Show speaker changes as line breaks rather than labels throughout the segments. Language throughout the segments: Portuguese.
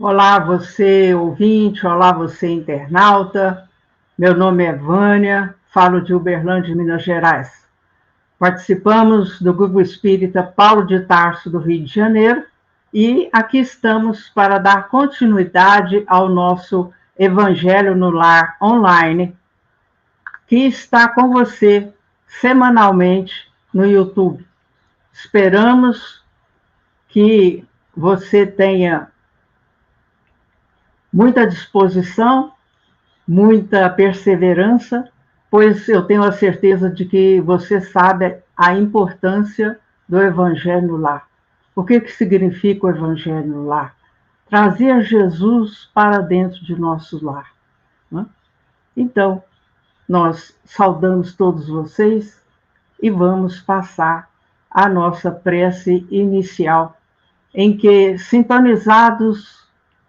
Olá, você ouvinte, olá, você internauta. Meu nome é Vânia, falo de Uberlândia, Minas Gerais. Participamos do Grupo Espírita Paulo de Tarso, do Rio de Janeiro, e aqui estamos para dar continuidade ao nosso Evangelho no Lar online, que está com você semanalmente no YouTube. Esperamos que você tenha muita disposição, muita perseverança, pois eu tenho a certeza de que você sabe a importância do Evangelho no lar. O que significa o Evangelho no lar? Trazer Jesus para dentro de nosso lar. Né? Então, nós saudamos todos vocês e vamos passar a nossa prece inicial, em que, sintonizados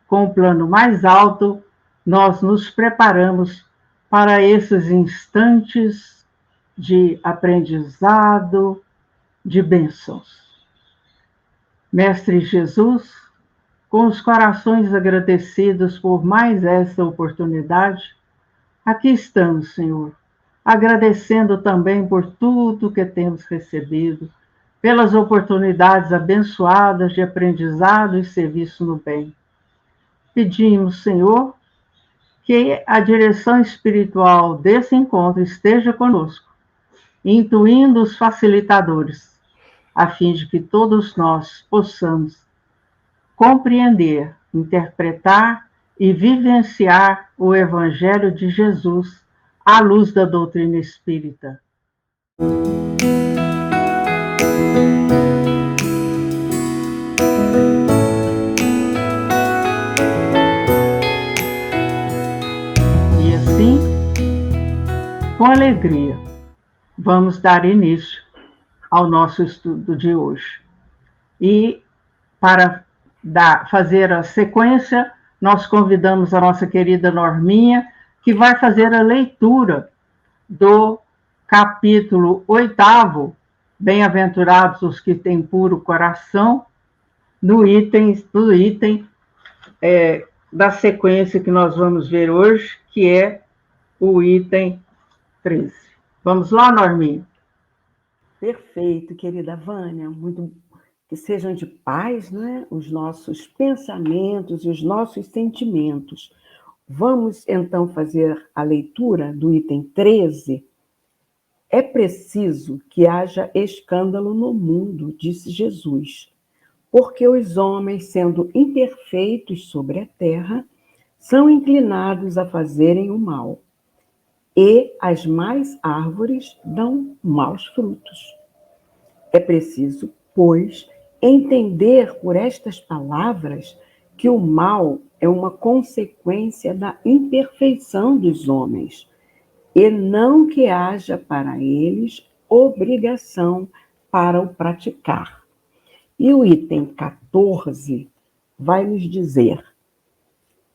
com o plano mais alto, nós nos preparamos para esses instantes de aprendizado, de bênçãos. Mestre Jesus, com os corações agradecidos por mais essa oportunidade, aqui estamos, Senhor, agradecendo também por tudo que temos recebido, pelas oportunidades abençoadas de aprendizado e serviço no bem. Pedimos, Senhor, que a direção espiritual desse encontro esteja conosco, intuindo os facilitadores, a fim de que todos nós possamos compreender, interpretar e vivenciar o Evangelho de Jesus à luz da doutrina espírita. E assim, com alegria, vamos dar início ao nosso estudo de hoje. E para fazer a sequência, nós convidamos a nossa querida Norminha, que vai fazer a leitura do capítulo 8º, Bem-aventurados os que têm puro coração, do item da sequência que nós vamos ver hoje, que é o item 13. Vamos lá, Norminha?
Perfeito, querida Vânia. Muito que sejam de paz, né? Os nossos pensamentos e os nossos sentimentos. Vamos, então, fazer a leitura do item 13. É preciso que haja escândalo no mundo, disse Jesus, porque os homens, sendo imperfeitos sobre a terra, são inclinados a fazerem o mal, e as más árvores dão maus frutos. É preciso, pois, entender por estas palavras que o mal é uma consequência da imperfeição dos homens, e não que haja para eles obrigação para o praticar. E o item 14 vai nos dizer: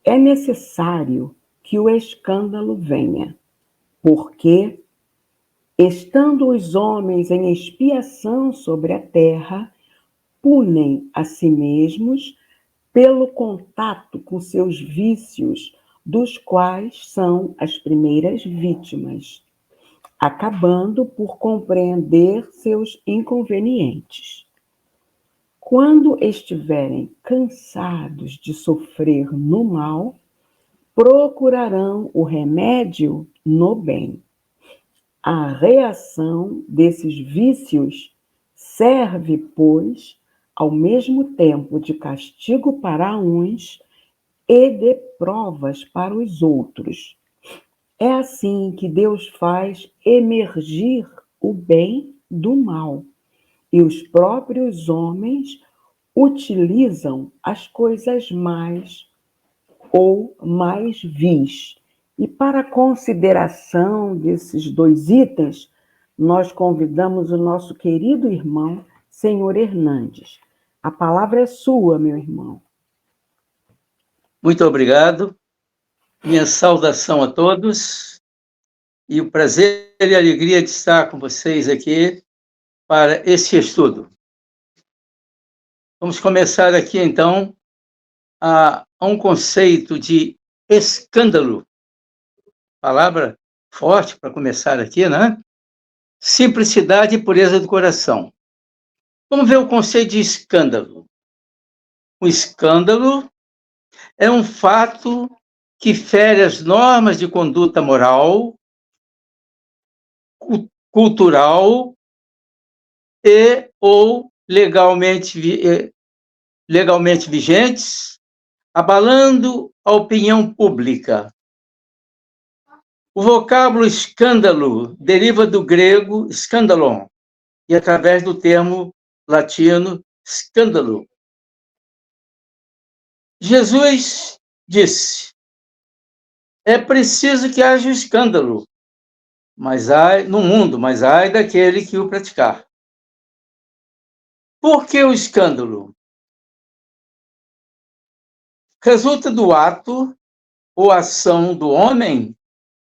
é necessário que o escândalo venha, porque, estando os homens em expiação sobre a terra, punem a si mesmos pelo contato com seus vícios, dos quais são as primeiras vítimas, acabando por compreender seus inconvenientes. Quando estiverem cansados de sofrer no mal, procurarão o remédio no bem. A reação desses vícios serve, pois, ao mesmo tempo de castigo para uns e de provas para os outros. É assim que Deus faz emergir o bem do mal, e os próprios homens utilizam as coisas mais ou mais vis. E para a consideração desses dois itens, nós convidamos o nosso querido irmão, Senhor Hernandes. A palavra é sua, meu irmão.
Muito obrigado. Minha saudação a todos e o prazer e a alegria de estar com vocês aqui para este estudo. Vamos começar aqui, então, a a um conceito de escândalo. Palavra forte para começar aqui, né? Simplicidade e pureza do coração. Vamos ver o conceito de escândalo. O escândalo é um fato que fere as normas de conduta moral, cultural e ou legalmente vigentes, abalando a opinião pública. O vocábulo escândalo deriva do grego scandalon e através do termo latino escândalo. Jesus disse: é preciso que haja escândalo, no mundo, mas ai daquele que o praticar. Por que o escândalo? Resulta do ato ou ação do homem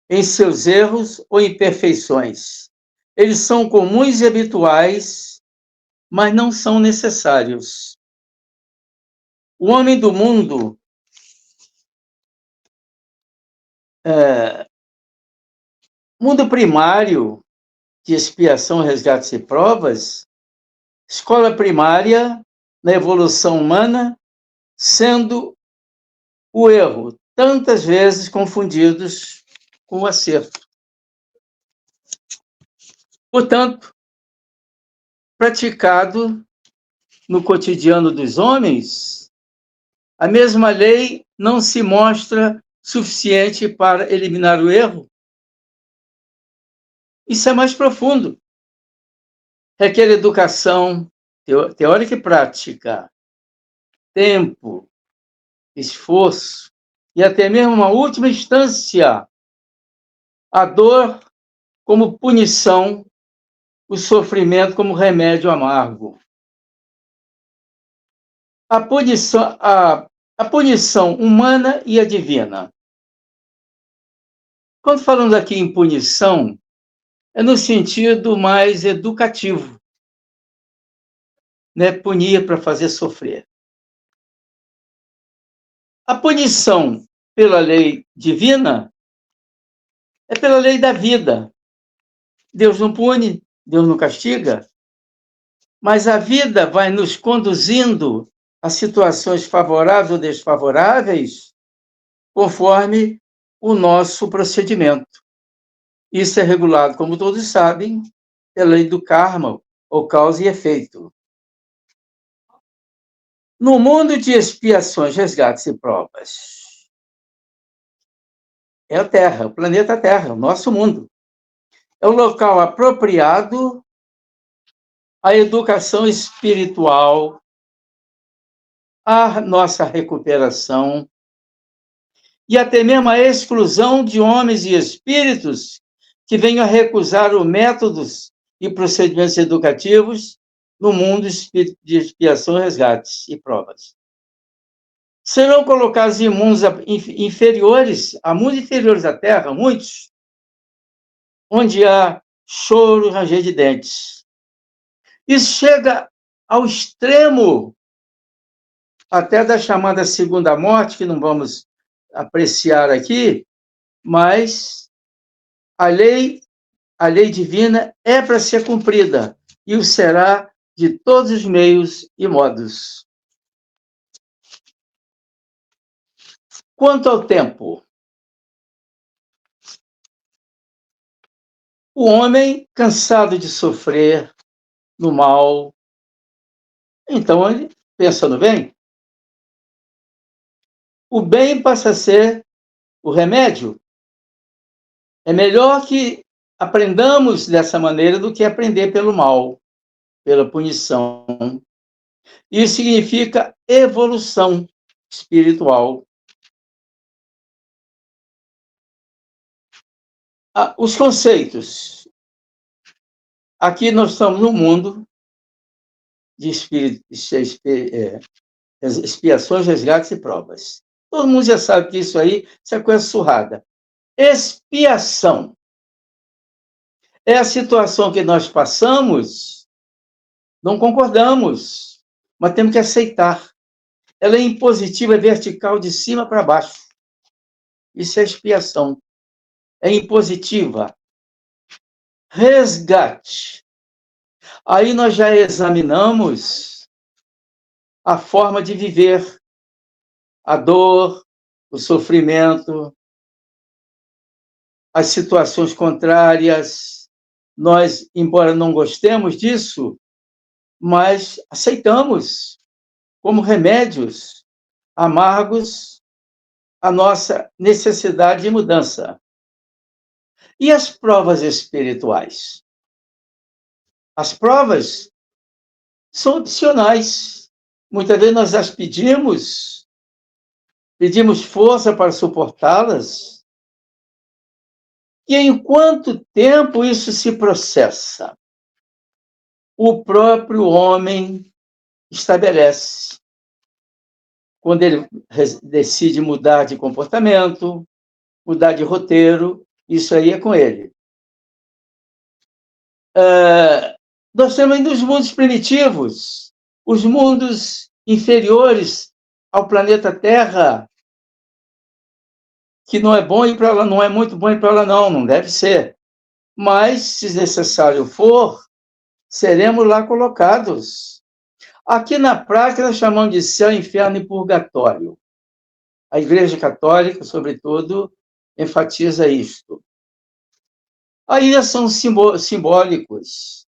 em seus erros ou imperfeições. Eles são comuns e habituais, mas não são necessários. O homem do mundo mundo primário de expiação, resgates e provas, escola primária na evolução humana, sendo o erro tantas vezes confundidos com o acerto. Portanto, praticado no cotidiano dos homens, a mesma lei não se mostra suficiente para eliminar o erro. Isso é mais profundo. Requer educação teórica e prática, tempo, esforço e até mesmo uma última instância, a dor como punição, o sofrimento como remédio amargo. A punição humana e a divina. Quando falamos aqui em punição, é no sentido mais educativo, né? Punir para fazer sofrer. A punição pela lei divina é pela lei da vida. Deus não pune, Deus não castiga, mas a vida vai nos conduzindo a situações favoráveis ou desfavoráveis conforme o nosso procedimento. Isso é regulado, como todos sabem, pela lei do karma, ou causa e efeito. No mundo de expiações, resgates e provas, é a Terra, o planeta Terra, o nosso mundo. É o local apropriado à educação espiritual, à nossa recuperação e até mesmo à exclusão de homens e espíritos que venham a recusar os métodos e procedimentos educativos no mundo de expiação, resgates e provas. Serão colocados em mundos inferiores, a mundos inferiores da Terra, muitos, onde há choro e ranger de dentes. Isso chega ao extremo até da chamada segunda morte, que não vamos apreciar aqui, mas a lei divina é para ser cumprida e o será de todos os meios e modos. Quanto ao tempo, o homem, cansado de sofrer no mal, então ele pensa no bem. O bem passa a ser o remédio. É melhor que aprendamos dessa maneira do que aprender pelo mal, pela punição. Isso significa evolução espiritual. Os conceitos. Aqui nós estamos no mundo de expiações, resgates e provas. Todo mundo já sabe que isso aí é coisa surrada. Expiação é a situação que nós passamos, não concordamos, mas temos que aceitar. ela é impositiva, é vertical, de cima para baixo. Isso é expiação. É impositiva. Resgate. Aí nós já examinamos a forma de viver, a dor, o sofrimento, as situações contrárias. Nós, embora não gostemos disso, mas aceitamos como remédios amargos a nossa necessidade de mudança. E as provas espirituais? As provas são opcionais. Muitas vezes nós as pedimos força para suportá-las. E em quanto tempo isso se processa? O próprio homem estabelece. Quando ele decide mudar de comportamento, mudar de roteiro, isso aí é com ele. Nós temos ainda os mundos primitivos, os mundos inferiores ao planeta Terra, que não é bom ir para lá, não é muito bom ir para lá, não deve ser. Mas, se necessário for, seremos lá colocados. Aqui na prática, nós chamamos de céu, inferno e purgatório. A Igreja Católica, sobretudo, enfatiza isto. Aí são simbólicos.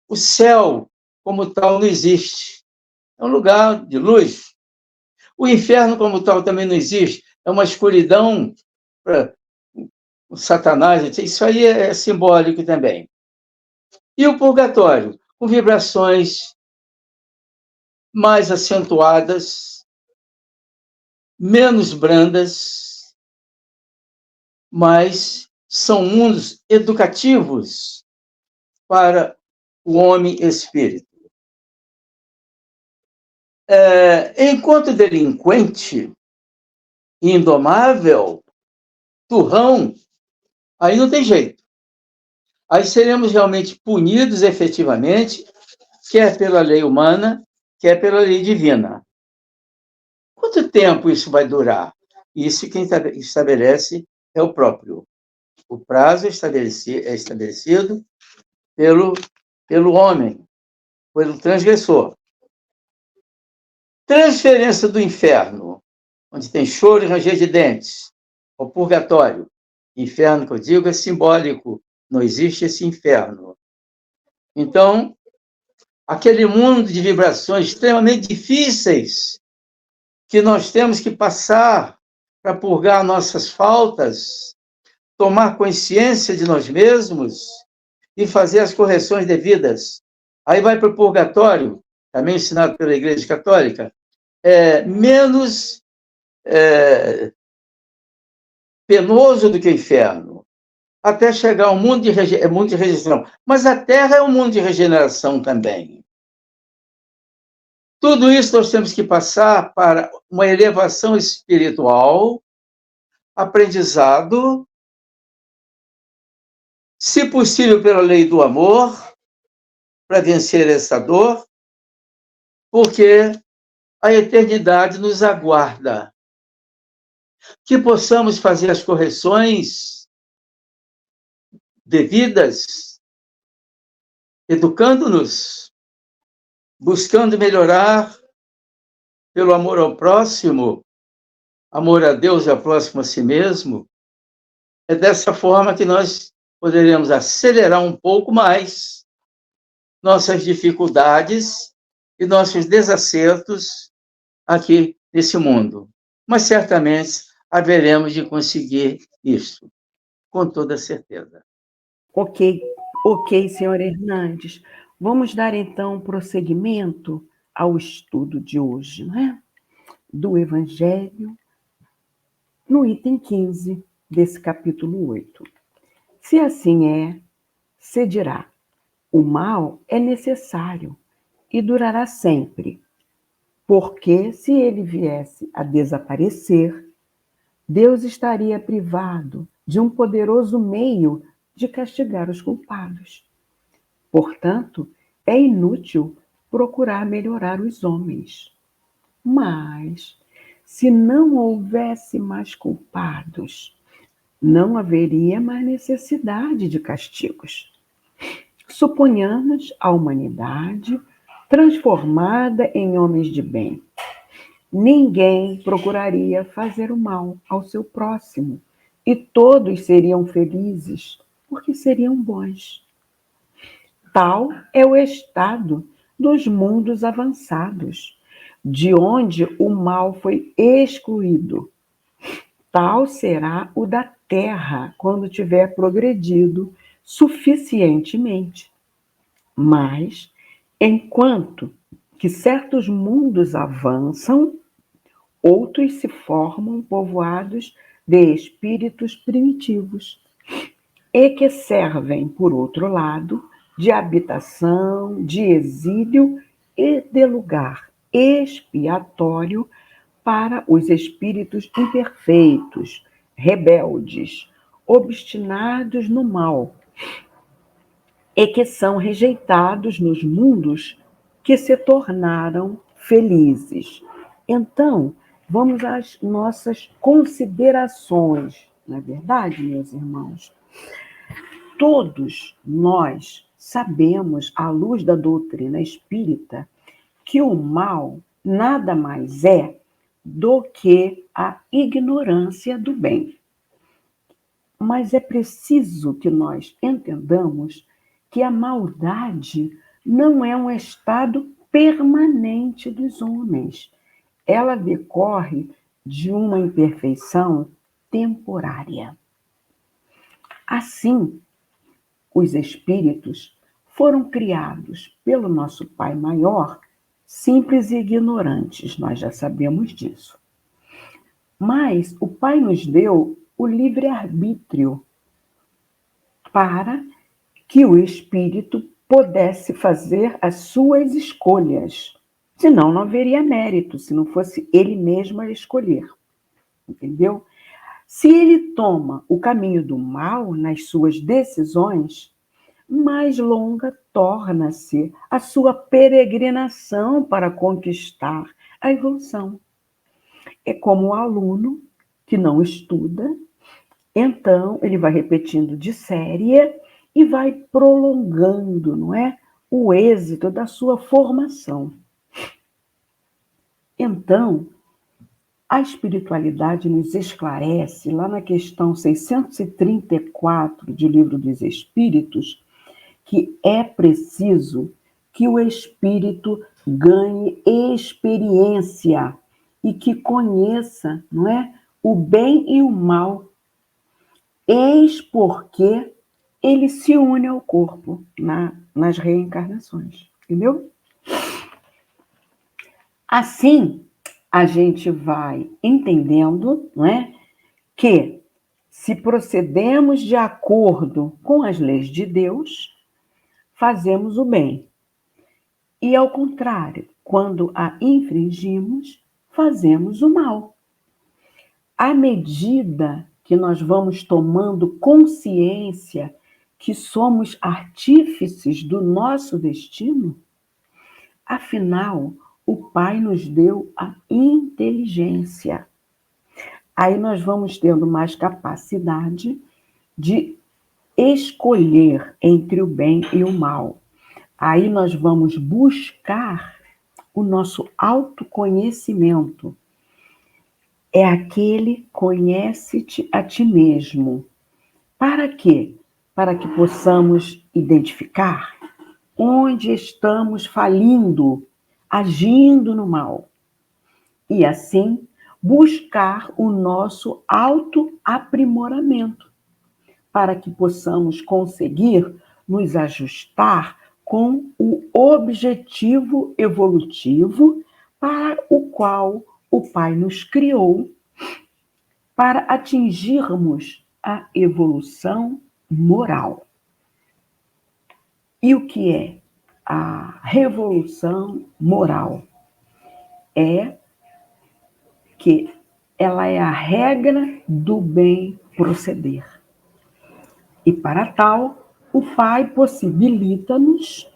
O céu, como tal, não existe. É um lugar de luz. O inferno, como tal, também não existe. É uma escuridão para o Satanás. Isso aí é simbólico também. E o purgatório? Com vibrações mais acentuadas, menos brandas, mas são mundos educativos para o homem espírito. Enquanto delinquente, indomável, turrão, aí não tem jeito. Aí seremos realmente punidos efetivamente, quer pela lei humana, quer pela lei divina. Quanto tempo isso vai durar? Isso quem estabelece é o próprio. O prazo é estabelecido pelo homem, pelo transgressor. Transferência do inferno, onde tem choro e ranger de dentes, ao purgatório. Inferno, que eu digo, é simbólico, não existe esse inferno. Então, aquele mundo de vibrações extremamente difíceis que nós temos que passar para purgar nossas faltas, tomar consciência de nós mesmos e fazer as correções devidas. Aí vai para o purgatório, também ensinado pela Igreja Católica, menos penoso do que o inferno, até chegar ao mundo de regeneração. Mas a Terra é um mundo de regeneração também. Tudo isso nós temos que passar para uma elevação espiritual, aprendizado, se possível pela lei do amor, para vencer essa dor, porque a eternidade nos aguarda. Que possamos fazer as correções devidas, educando-nos, buscando melhorar pelo amor ao próximo, amor a Deus e ao próximo a si mesmo. É dessa forma que nós poderemos acelerar um pouco mais nossas dificuldades e nossos desacertos aqui nesse mundo. Mas certamente haveremos de conseguir isso, com toda certeza.
Ok, senhor Hernandes. Vamos dar, então, prosseguimento ao estudo de hoje, não é? Do Evangelho, no item 15 desse capítulo 8. Se assim é, se dirá, o mal é necessário e durará sempre, porque se ele viesse a desaparecer, Deus estaria privado de um poderoso meio de castigar os culpados. Portanto, é inútil procurar melhorar os homens. Mas, se não houvesse mais culpados, não haveria mais necessidade de castigos. Suponhamos a humanidade transformada em homens de bem. Ninguém procuraria fazer o mal ao seu próximo e todos seriam felizes porque seriam bons. Tal é o estado dos mundos avançados, de onde o mal foi excluído. Tal será o da Terra quando tiver progredido suficientemente. Mas, enquanto que certos mundos avançam, outros se formam povoados de espíritos primitivos e que servem, por outro lado, de habitação, de exílio e de lugar expiatório para os espíritos imperfeitos, rebeldes, obstinados no mal, e que são rejeitados nos mundos que se tornaram felizes. Então, vamos às nossas considerações, não é verdade, meus irmãos? Todos nós sabemos, à luz da doutrina espírita, que o mal nada mais é do que a ignorância do bem. Mas é preciso que nós entendamos que a maldade não é um estado permanente dos homens. Ela decorre de uma imperfeição temporária. Assim, os espíritos foram criados pelo nosso Pai Maior, simples e ignorantes, nós já sabemos disso. Mas o Pai nos deu o livre-arbítrio para que o espírito pudesse fazer as suas escolhas. Senão não haveria mérito, se não fosse ele mesmo a escolher. Entendeu? Se ele toma o caminho do mal nas suas decisões, mais longa torna-se a sua peregrinação para conquistar a evolução. É como o aluno que não estuda, então ele vai repetindo de série e vai prolongando, não é, o êxito da sua formação. Então, a espiritualidade nos esclarece, lá na questão 634 de Livro dos Espíritos, que é preciso que o espírito ganhe experiência e que conheça, não é, o bem e o mal. Eis porque ele se une ao corpo nas reencarnações, entendeu? Assim, a gente vai entendendo, não é, que se procedemos de acordo com as leis de Deus, fazemos o bem. E, ao contrário, quando a infringimos, fazemos o mal. À medida que nós vamos tomando consciência que somos artífices do nosso destino, afinal, o Pai nos deu a inteligência. Aí nós vamos tendo mais capacidade de escolher entre o bem e o mal. Aí nós vamos buscar o nosso autoconhecimento. É aquele conhece-te a ti mesmo. Para quê? Para que possamos identificar onde estamos falindo, agindo no mal. E assim, buscar o nosso autoaprimoramento, para que possamos conseguir nos ajustar com o objetivo evolutivo para o qual o Pai nos criou, para atingirmos a evolução moral. E o que é a revolução moral? É que ela é a regra do bem proceder. E para tal, o Pai possibilita-nos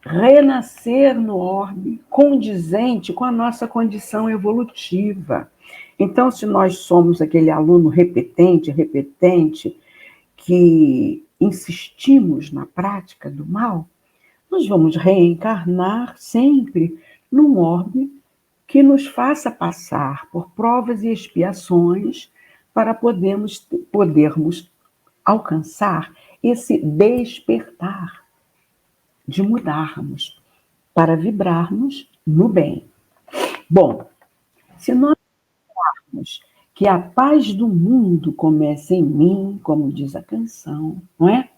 renascer no orbe condizente com a nossa condição evolutiva. Então, se nós somos aquele aluno repetente, que insistimos na prática do mal, nós vamos reencarnar sempre num orbe que nos faça passar por provas e expiações para podermos alcançar esse despertar de mudarmos para vibrarmos no bem. Bom, se nós falarmos que a paz do mundo começa em mim, como diz a canção, não é?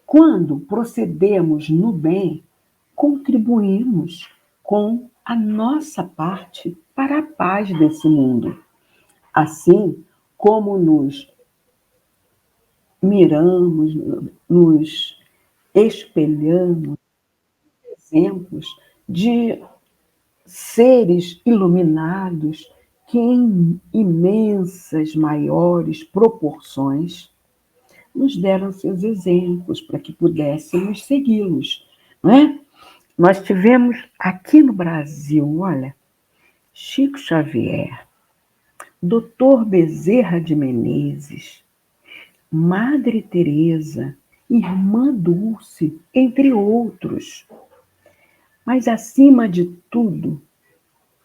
Quando procedemos no bem, contribuímos com a nossa parte para a paz desse mundo. Assim como nos miramos, nos espelhamos exemplos de seres iluminados que em imensas, maiores proporções nos deram seus exemplos para que pudéssemos segui-los, não é? Nós tivemos aqui no Brasil, olha, Chico Xavier, Dr. Bezerra de Menezes, Madre Teresa, Irmã Dulce, entre outros. Mas, acima de tudo,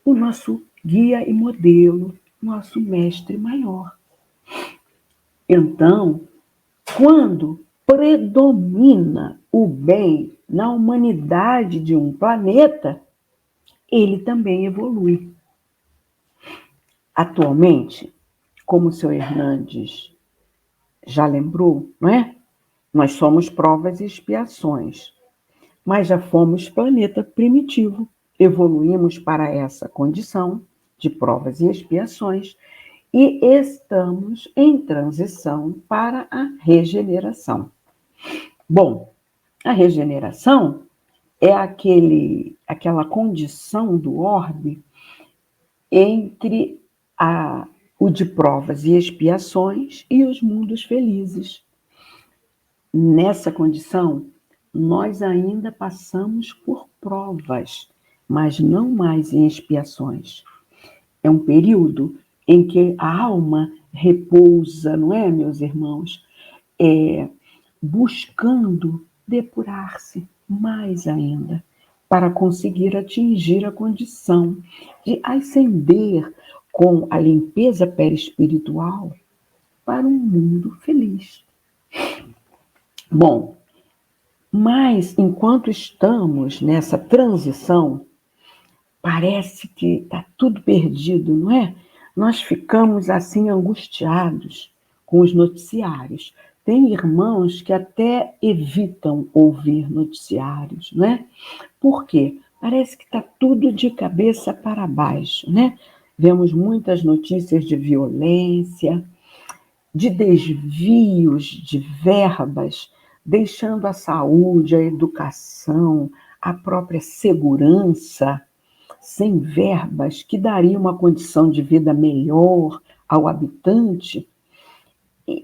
o nosso guia e modelo, nosso mestre maior. Então, quando predomina o bem na humanidade de um planeta, ele também evolui. Atualmente, como o seu Hernandes já lembrou, não é? Nós somos provas e expiações, mas já fomos planeta primitivo, evoluímos para essa condição de provas e expiações e estamos em transição para a regeneração. Bom, a regeneração é aquela condição do orbe entre o de provas e expiações e os mundos felizes. Nessa condição, nós ainda passamos por provas, mas não mais em expiações. É um período em que a alma repousa, não é, meus irmãos? Buscando depurar-se mais ainda, para conseguir atingir a condição de ascender com a limpeza perispiritual para um mundo feliz. Bom, mas enquanto estamos nessa transição, parece que está tudo perdido, não é? Nós ficamos assim angustiados com os noticiários. Tem irmãos que até evitam ouvir noticiários, não é? Por quê? Parece que está tudo de cabeça para baixo, né? Vemos muitas notícias de violência, de desvios de verbas, deixando a saúde, a educação, a própria segurança sem verbas que daria uma condição de vida melhor ao habitante,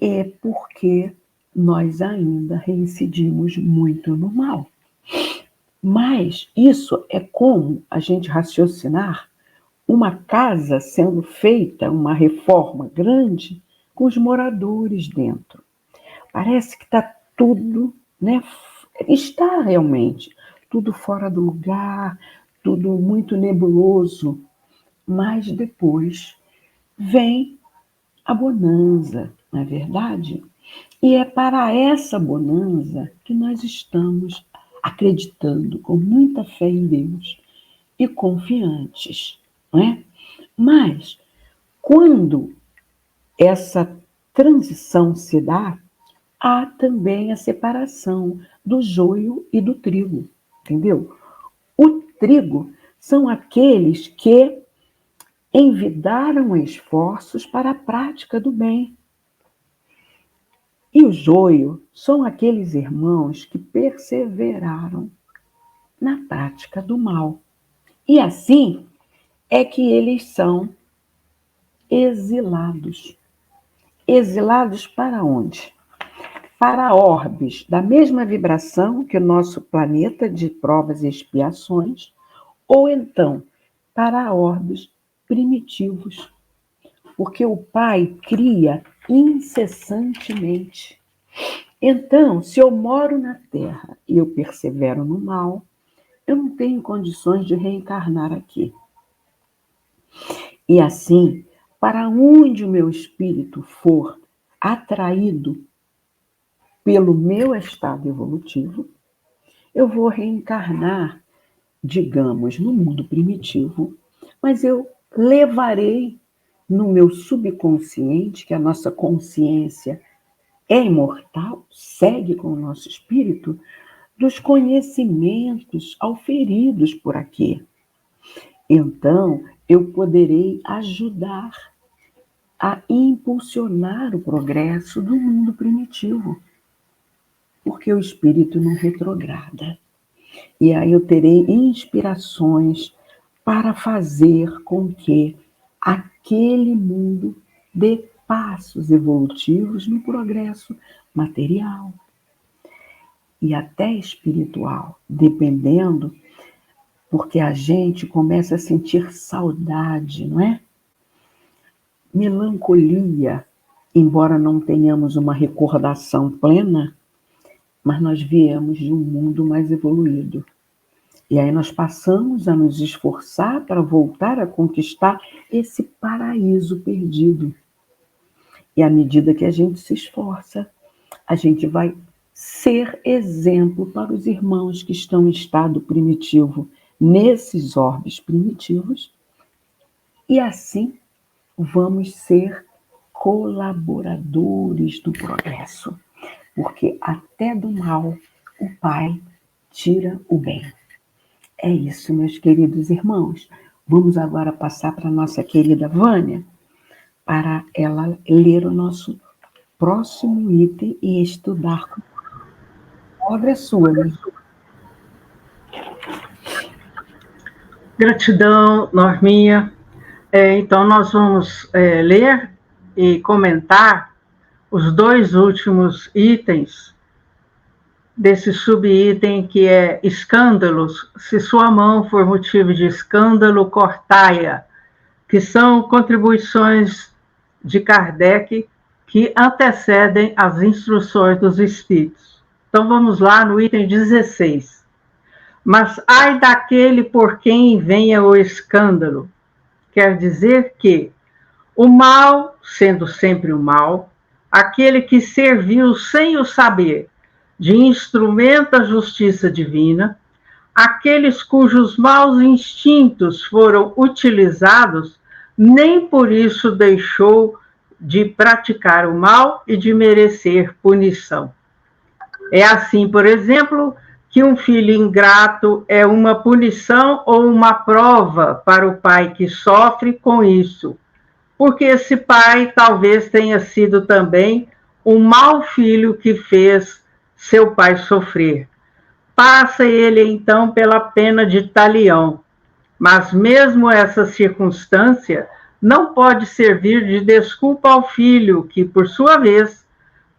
é porque nós ainda reincidimos muito no mal. Mas isso é como a gente raciocinar uma casa sendo feita, uma reforma grande, com os moradores dentro. Parece que está tudo, né? Está realmente tudo fora do lugar, tudo muito nebuloso, mas depois vem a bonança, não é verdade? E é para essa bonança que nós estamos acreditando com muita fé em Deus e confiantes, não é? Mas quando essa transição se dá, há também a separação do joio e do trigo, entendeu? O trigo são aqueles que envidaram esforços para a prática do bem. E o joio são aqueles irmãos que perseveraram na prática do mal. E assim é que eles são exilados. Exilados para onde? para orbes da mesma vibração que o nosso planeta de provas e expiações, ou então para orbes primitivos, porque o Pai cria incessantemente. Então, se eu moro na Terra e eu persevero no mal, eu não tenho condições de reencarnar aqui. E assim, para onde o meu espírito for atraído pelo meu estado evolutivo, eu vou reencarnar, digamos, no mundo primitivo, mas eu levarei no meu subconsciente, que a nossa consciência é imortal, segue com o nosso espírito, dos conhecimentos auferidos por aqui. Então, eu poderei ajudar a impulsionar o progresso do mundo primitivo, porque o espírito não retrograda. E aí eu terei inspirações para fazer com que aquele mundo dê passos evolutivos no progresso material e até espiritual, dependendo, porque a gente começa a sentir saudade, não é? Melancolia, embora não tenhamos uma recordação plena, mas nós viemos de um mundo mais evoluído. E aí nós passamos a nos esforçar para voltar a conquistar esse paraíso perdido. E à medida que a gente se esforça, a gente vai ser exemplo para os irmãos que estão em estado primitivo, nesses orbes primitivos, e assim vamos ser colaboradores do progresso, porque até do mal o Pai tira o bem. É isso, meus queridos irmãos. Vamos agora passar para a nossa querida Vânia, para ela ler o nosso próximo item e estudar. A obra é sua, né?
Gratidão, Norminha. Então, nós vamos ler e comentar os dois últimos itens desse subitem que é escândalos. Se sua mão for motivo de escândalo, cortai-a, que são contribuições de Kardec que antecedem as instruções dos espíritos. Então, vamos lá no item 16. Mas ai daquele por quem venha o escândalo. Quer dizer que o mal, sendo sempre o mal, aquele que serviu sem o saber de instrumento da justiça divina, aqueles cujos maus instintos foram utilizados, nem por isso deixou de praticar o mal e de merecer punição. É assim, por exemplo, que um filho ingrato é uma punição ou uma prova para o pai que sofre com isso, porque esse pai talvez tenha sido também um mau filho que fez seu pai sofrer. Passa ele então pela pena de talião, mas mesmo essa circunstância não pode servir de desculpa ao filho, que, por sua vez,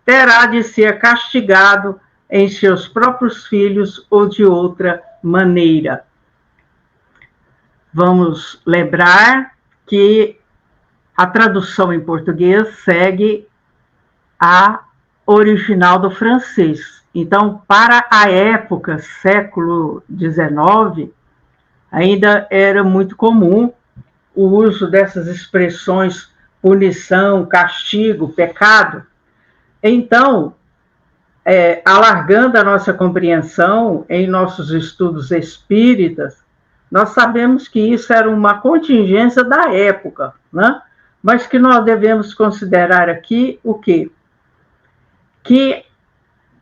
terá de ser castigado em seus próprios filhos ou de outra maneira. Vamos lembrar que a tradução em português segue a original do francês. Então, para a época, século XIX, ainda era muito comum o uso dessas expressões punição, castigo, pecado. Então, alargando a nossa compreensão em nossos estudos espíritas, nós sabemos que isso era uma contingência da época, né? Mas que nós devemos considerar aqui o quê? Que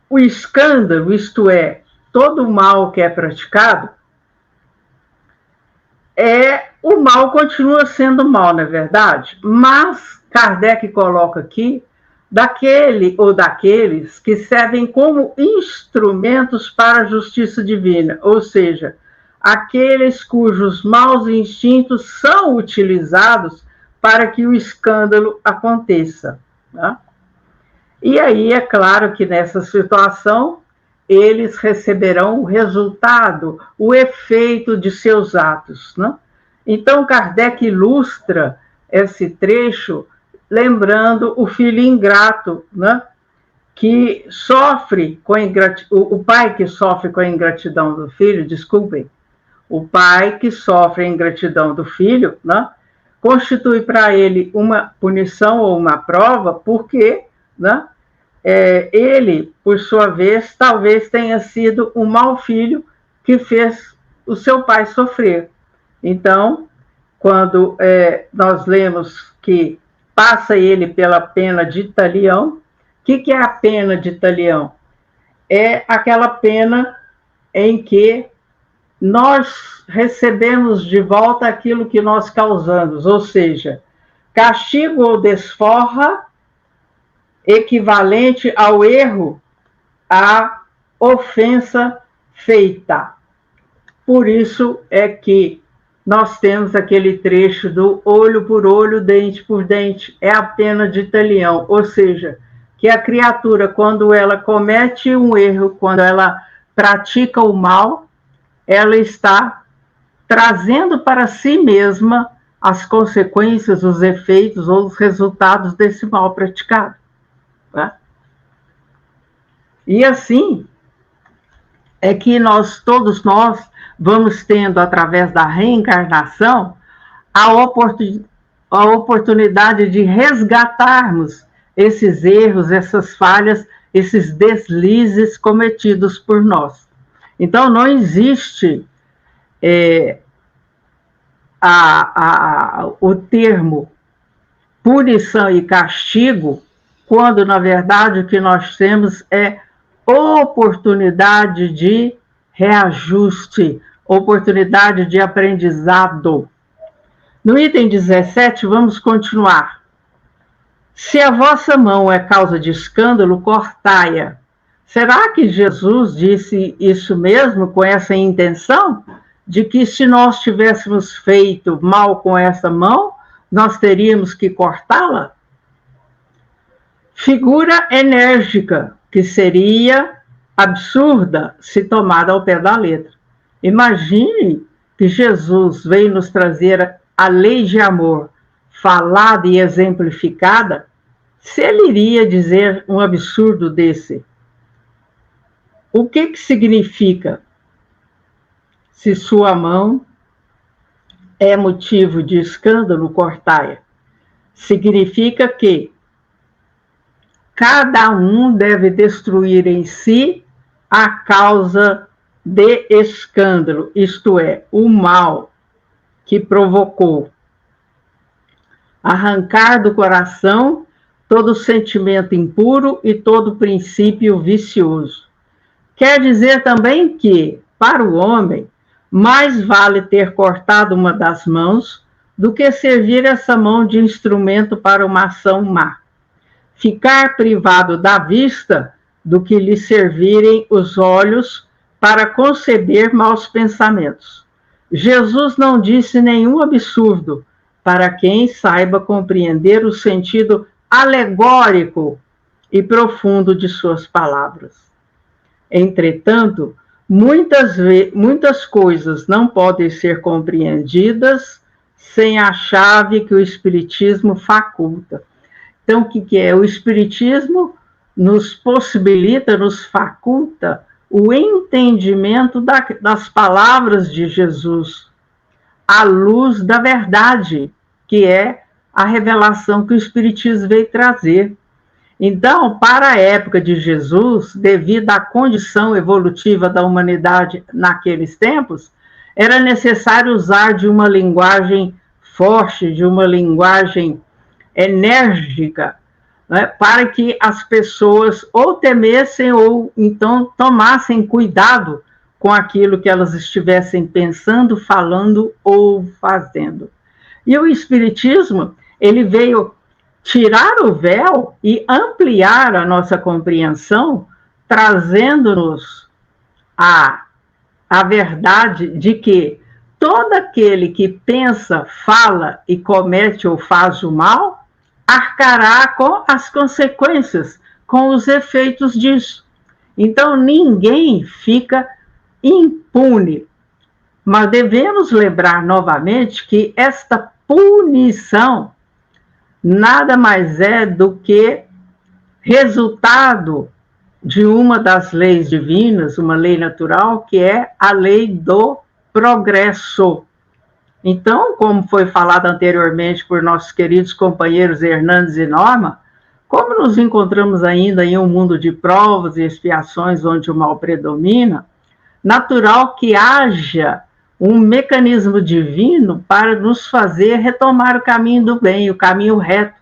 o escândalo, isto é, todo o mal que é praticado, o mal continua sendo mal, não é verdade? Mas Kardec coloca aqui daquele ou daqueles que servem como instrumentos para a justiça divina, ou seja, aqueles cujos maus instintos são utilizados para que o escândalo aconteça. Né? E aí é claro que nessa situação eles receberão o resultado, o efeito de seus atos, né? Então Kardec ilustra esse trecho lembrando o filho ingrato, né? Que sofre com o pai que sofre com a ingratidão do filho, desculpem, o pai que sofre a ingratidão do filho, né, constitui para ele uma punição ou uma prova, porque, né, ele, por sua vez, talvez tenha sido um mau filho que fez o seu pai sofrer. Então, quando nós lemos que passa ele pela pena de talião, o que é a pena de talião? É aquela pena em que nós recebemos de volta aquilo que nós causamos, ou seja, castigo ou desforra equivalente ao erro, à ofensa feita. Por isso é que nós temos aquele trecho do olho por olho, dente por dente, é a pena de talião, ou seja, que a criatura, quando ela comete um erro, quando ela pratica o mal, ela está trazendo para si mesma as consequências, os efeitos ou os resultados desse mal praticado. Tá? E assim é que todos nós vamos tendo, através da reencarnação, a oportunidade de resgatarmos esses erros, essas falhas, esses deslizes cometidos por nós. Então, não existe o termo punição e castigo, quando, na verdade, o que nós temos é oportunidade de reajuste, oportunidade de aprendizado. No item 17, vamos continuar. Se a vossa mão é causa de escândalo, cortai-a. Será que Jesus disse isso mesmo com essa intenção? De que se nós tivéssemos feito mal com essa mão, nós teríamos que cortá-la? Figura enérgica, que seria absurda se tomada ao pé da letra. Imagine que Jesus veio nos trazer a lei de amor falada e exemplificada, se ele iria dizer um absurdo desse. O que significa? Se sua mão é motivo de escândalo, cortai-a. Significa que cada um deve destruir em si a causa de escândalo, isto é, o mal que provocou. Arrancar do coração todo sentimento impuro e todo princípio vicioso. Quer dizer também que, para o homem, mais vale ter cortado uma das mãos do que servir essa mão de instrumento para uma ação má. Ficar privado da vista do que lhe servirem os olhos para conceber maus pensamentos. Jesus não disse nenhum absurdo para quem saiba compreender o sentido alegórico e profundo de suas palavras. Entretanto, muitas coisas não podem ser compreendidas sem a chave que o Espiritismo faculta. Então, o que é? O Espiritismo nos possibilita, nos faculta o entendimento das palavras de Jesus, à luz da verdade, que é a revelação que o Espiritismo veio trazer. Então, para a época de Jesus, devido à condição evolutiva da humanidade naqueles tempos, era necessário usar de uma linguagem forte, de uma linguagem enérgica, né, para que as pessoas ou temessem ou então tomassem cuidado com aquilo que elas estivessem pensando, falando ou fazendo. E o Espiritismo, ele veio tirar o véu e ampliar a nossa compreensão, trazendo-nos a verdade de que todo aquele que pensa, fala e comete ou faz o mal, arcará com as consequências com os efeitos disso. Então, ninguém fica impune. Mas devemos lembrar novamente que esta punição nada mais é do que resultado de uma das leis divinas, uma lei natural, que é a lei do progresso. Então, como foi falado anteriormente por nossos queridos companheiros Hernandes e Norma, como nos encontramos ainda em um mundo de provas e expiações onde o mal predomina, natural que haja um mecanismo divino para nos fazer retomar o caminho do bem, o caminho reto.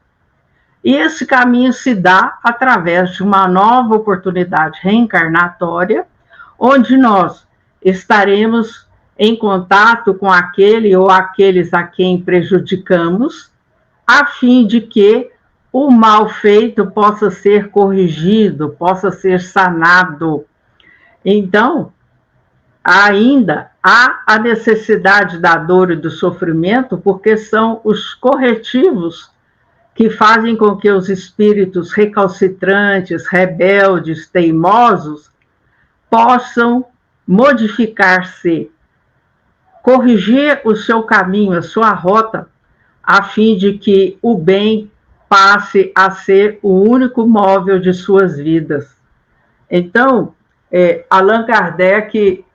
E esse caminho se dá através de uma nova oportunidade reencarnatória, onde nós estaremos em contato com aquele ou aqueles a quem prejudicamos, a fim de que o mal feito possa ser corrigido, possa ser sanado. Então, ainda há a necessidade da dor e do sofrimento, porque são os corretivos que fazem com que os espíritos recalcitrantes, rebeldes, teimosos, possam modificar-se, corrigir o seu caminho, a sua rota, a fim de que o bem passe a ser o único móvel de suas vidas. Então, Allan Kardec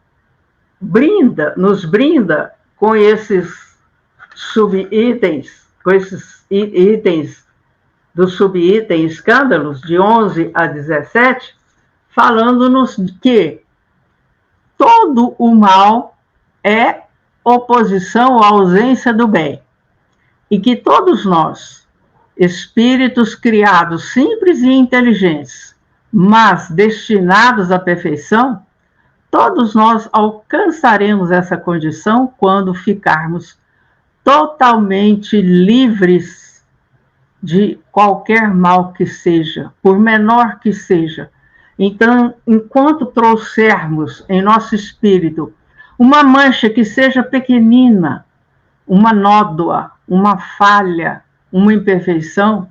nos brinda com esses subitens, com esses itens do subitem escândalos, de 11 a 17, falando-nos que todo o mal é oposição ou ausência do bem. E que todos nós, espíritos criados simples e inteligentes, mas destinados à perfeição, todos nós alcançaremos essa condição quando ficarmos totalmente livres de qualquer mal que seja, por menor que seja. Então, enquanto trouxermos em nosso espírito uma mancha que seja pequenina, uma nódoa, uma falha, uma imperfeição,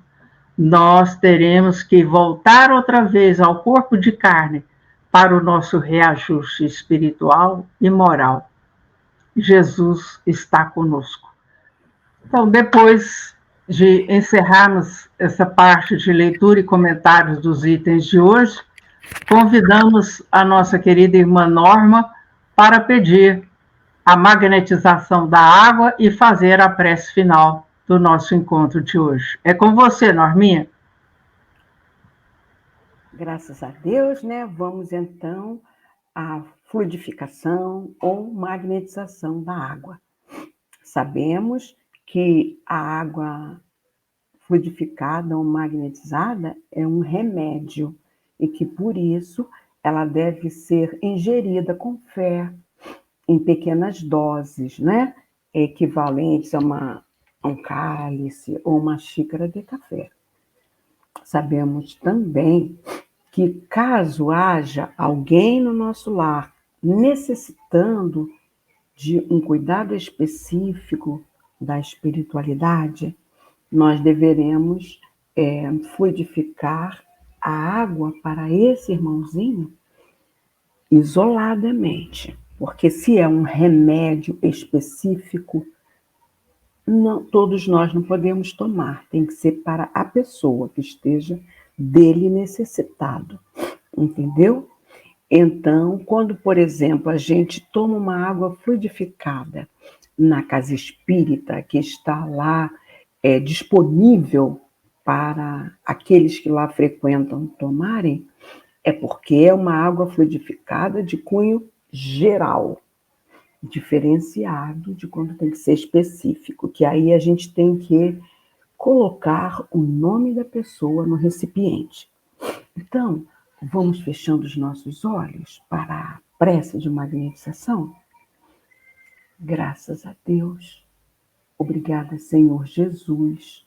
nós teremos que voltar outra vez ao corpo de carne para o nosso reajuste espiritual e moral. Jesus está conosco. Então, depois de encerrarmos essa parte de leitura e comentários dos itens de hoje, convidamos a nossa querida irmã Norma para pedir a magnetização da água e fazer a prece final do nosso encontro de hoje. É com você, Norminha.
Graças a Deus, né? Vamos então à fluidificação ou magnetização da água. Sabemos que a água fluidificada ou magnetizada é um remédio e que, por isso, ela deve ser ingerida com fé, em pequenas doses, né? Equivalentes a um cálice ou uma xícara de café. Sabemos também que, caso haja alguém no nosso lar necessitando de um cuidado específico da espiritualidade, nós deveremos fluidificar a água para esse irmãozinho isoladamente, porque se é um remédio específico, não, todos nós não podemos tomar, tem que ser para a pessoa que esteja dele necessitado, entendeu? Então, quando, por exemplo, a gente toma uma água fluidificada na casa espírita, que está lá disponível para aqueles que lá frequentam tomarem, é porque é uma água fluidificada de cunho geral, diferenciado de quando tem que ser específico, que aí a gente tem que colocar o nome da pessoa no recipiente. Então, vamos fechando os nossos olhos para a prece de magnetização? Graças a Deus. Obrigada, Senhor Jesus,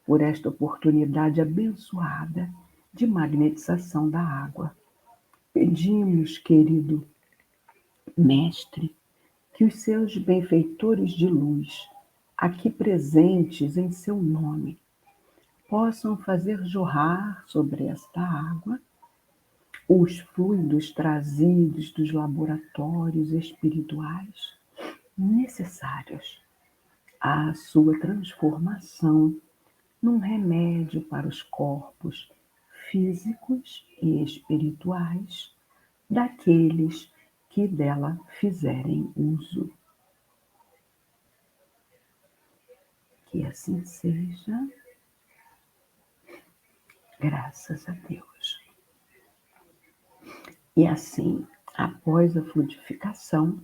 por esta oportunidade abençoada de magnetização da água. Pedimos, querido Mestre, que os seus benfeitores de luz, aqui presentes em seu nome, possam fazer jorrar sobre esta água os fluidos trazidos dos laboratórios espirituais necessários à sua transformação num remédio para os corpos físicos e espirituais daqueles que dela fizerem uso. Que assim seja, graças a Deus. E assim, após a fluidificação,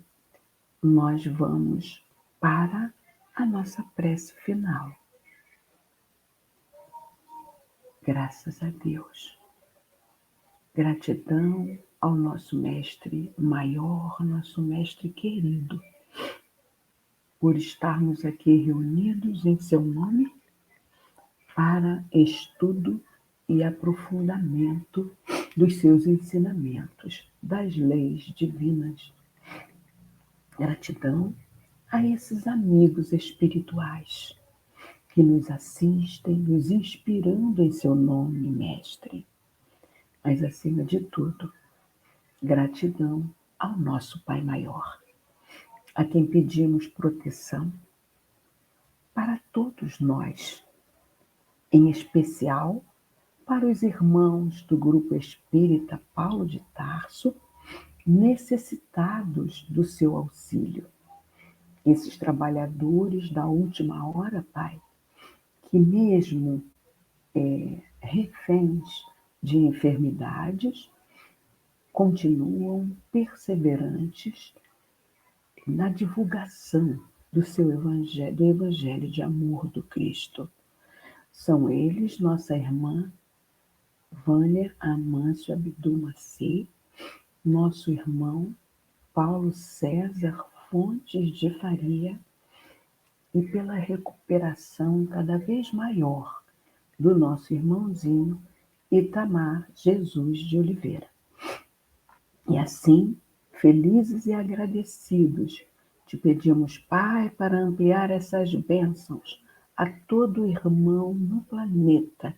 nós vamos para a nossa prece final. Graças a Deus. Gratidão ao nosso Mestre maior, nosso Mestre querido, por estarmos aqui reunidos em seu nome para estudo e aprofundamento dos seus ensinamentos, das leis divinas. Gratidão a esses amigos espirituais que nos assistem, nos inspirando em seu nome, Mestre. Mas, acima de tudo, gratidão ao nosso Pai Maior, a quem pedimos proteção para todos nós, em especial para os irmãos do Grupo Espírita Paulo de Tarso, necessitados do seu auxílio. Esses trabalhadores da última hora, Pai, que mesmo reféns de enfermidades, continuam perseverantes na divulgação do seu evangelho, do evangelho de amor do Cristo. São eles nossa irmã Vânia Amâncio Abdul Macê, nosso irmão Paulo César Fontes de Faria, e pela recuperação cada vez maior do nosso irmãozinho Itamar Jesus de Oliveira. E assim, felizes e agradecidos, te pedimos, Pai, para ampliar essas bênçãos a todo irmão no planeta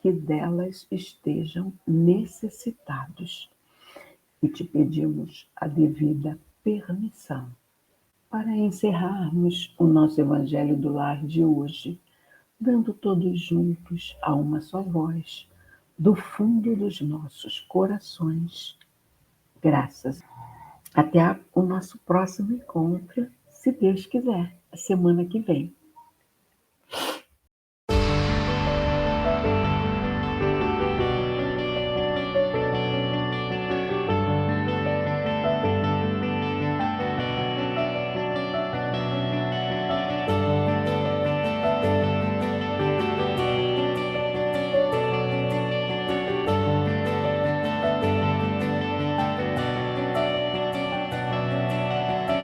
que delas estejam necessitados. E te pedimos a devida permissão para encerrarmos o nosso Evangelho do Lar de hoje, dando todos juntos a uma só voz, do fundo dos nossos corações, graças. Até o nosso próximo encontro, se Deus quiser, a semana que vem.